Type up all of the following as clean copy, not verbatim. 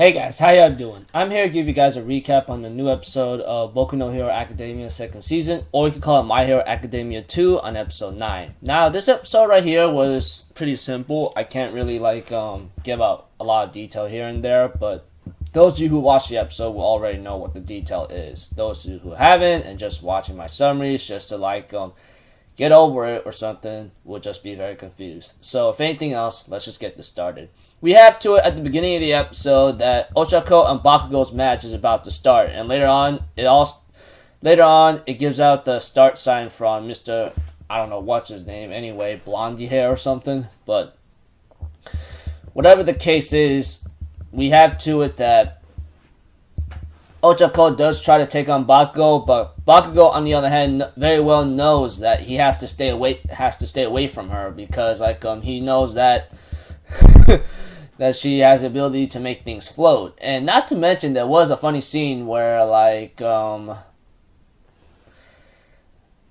Hey guys, how y'all doing? I'm here to give you guys a recap on the new episode of Boku no Hero Academia 2nd season, or you could call it My Hero Academia 2 on episode 9. Now, this episode right here was pretty simple. I can't really give out a lot of detail here and there, but those of you who watch the episode will already know what the detail is. Those of you who haven't and just watching my summaries just to get over it or something will just be very confused. So if anything else, let's just get this started. We have to it at the beginning of the episode that Ochako and Bakugo's match is about to start, and later on it gives out the start sign from Mr. I don't know what's his name anyway, blondie hair or something, but whatever the case is, we have to it that Ochako does try to take on Bakugo, but Bakugo, on the other hand, very well knows that he has to stay away from her because he knows that that she has the ability to make things float. And not to mention, there was a funny scene where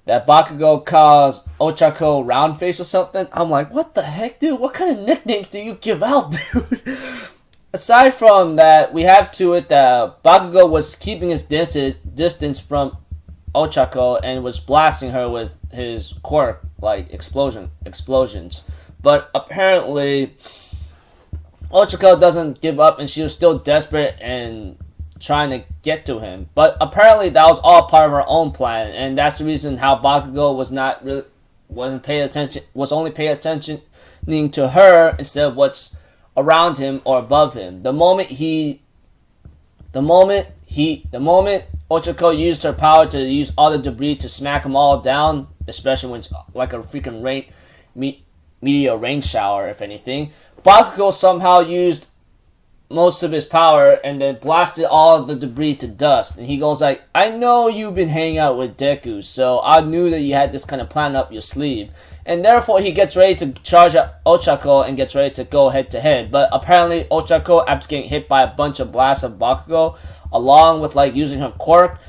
that Bakugo calls Ochako round face or something. I'm like, what the heck, dude? What kind of nicknames do you give out, dude? Aside from that, we have to it that Bakugo was keeping his distance from Ochako and was blasting her with his quirk, explosions. But apparently, Ochako doesn't give up, and she was still desperate and trying to get to him. But apparently, that was all part of her own plan, and that's the reason how Bakugo was only paying attention to her instead of what's around him or above him. The moment Ochako used her power to use all the debris to smack them all down, especially when it's like a freaking meteor rain shower, if anything, Bakugo somehow used most of his power and then blasted all the debris to dust. And he goes like, I know you've been hanging out with Deku, so I knew that you had this kind of plan up your sleeve. And therefore, he gets ready to charge at Ochako and gets ready to go head to head. But apparently, Ochako, after getting hit by a bunch of blasts of Bakugo, along with using her quirk,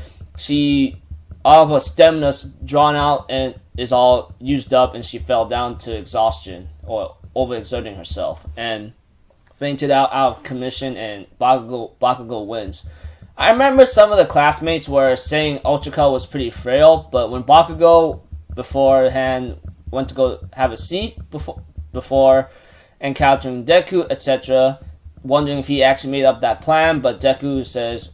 all of her stamina's drawn out and is all used up, and she fell down to exhaustion or overexerting herself and fainted out of commission, and Bakugo wins. I remember some of the classmates were saying Ochako was pretty frail, but when Bakugo beforehand went to go have a seat before encountering Deku, etc., wondering if he actually made up that plan, but Deku says,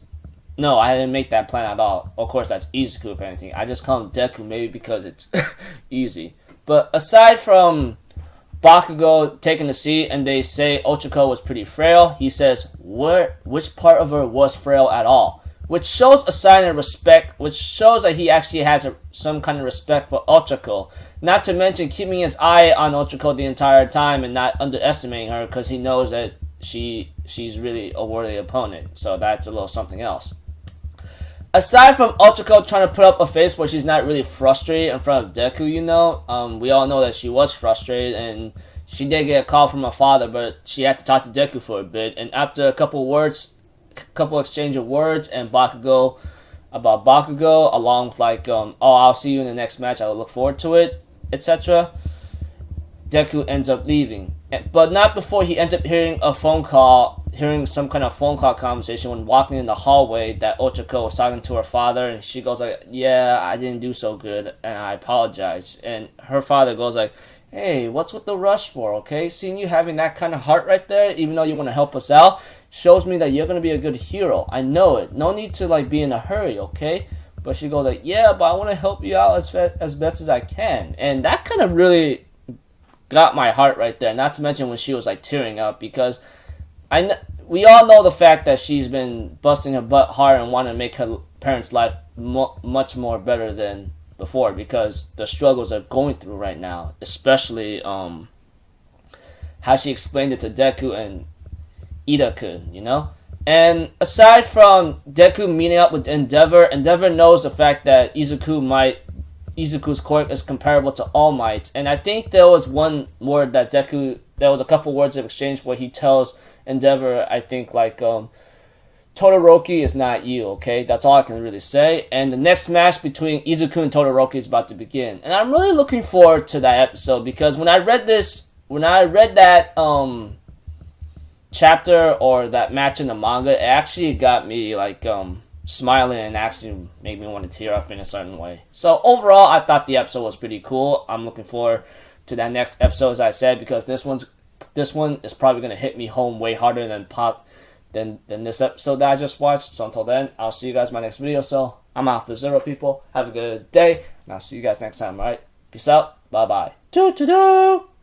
no, I didn't make that plan at all. Of course, that's Izuku, if anything. I just call him Deku maybe because it's easy. But aside from Bakugo taking the seat and they say Ochako was pretty frail, he says, which part of her was frail at all? Which shows a sign of respect, which shows that he actually has some kind of respect for Ochako. Not to mention keeping his eye on Ochako the entire time and not underestimating her because he knows that she's really a worthy opponent. So that's a little something else. Aside from Ochako trying to put up a face where she's not really frustrated in front of Deku, we all know that she was frustrated and she did get a call from her father, but she had to talk to Deku for a bit. And after a couple exchange of words and Bakugo, along with I'll see you in the next match, I will look forward to it, etc., Deku ends up leaving. But not before he ends up hearing some kind of phone call conversation when walking in the hallway that Ochako was talking to her father, and she goes like, yeah, I didn't do so good, and I apologize. And her father goes like, hey, what's with the rush for, okay? Seeing you having that kind of heart right there, even though you want to help us out, shows me that you're going to be a good hero. I know it. No need to be in a hurry, okay? But she goes like, yeah, but I want to help you out as best as I can. And that kind of really got my heart right there. Not to mention when she was tearing up, because we all know the fact that she's been busting her butt hard and want to make her parents' life much more better than before, because the struggles they're going through right now, especially how she explained it to Deku and Ida-kun, And aside from Deku meeting up with Endeavor knows the fact that Izuku's quirk is comparable to All Might, and I think there was one word that there was a couple words of exchange where he tells Endeavor, I think Todoroki is not you, okay? That's all I can really say. And the next match between Izuku and Todoroki is about to begin. And I'm really looking forward to that episode because when I read that chapter or that match in the manga, it actually got me like smiling and actually made me want to tear up in a certain way. So overall, I thought the episode was pretty cool. I'm looking forward to that next episode, as I said, because this one is probably gonna hit me home way harder than this episode that I just watched. So until then, I'll see you guys in my next video. So I'm out for zero, people. Have a good day, and I'll see you guys next time. All right, peace out. Bye bye. Doo doo doo.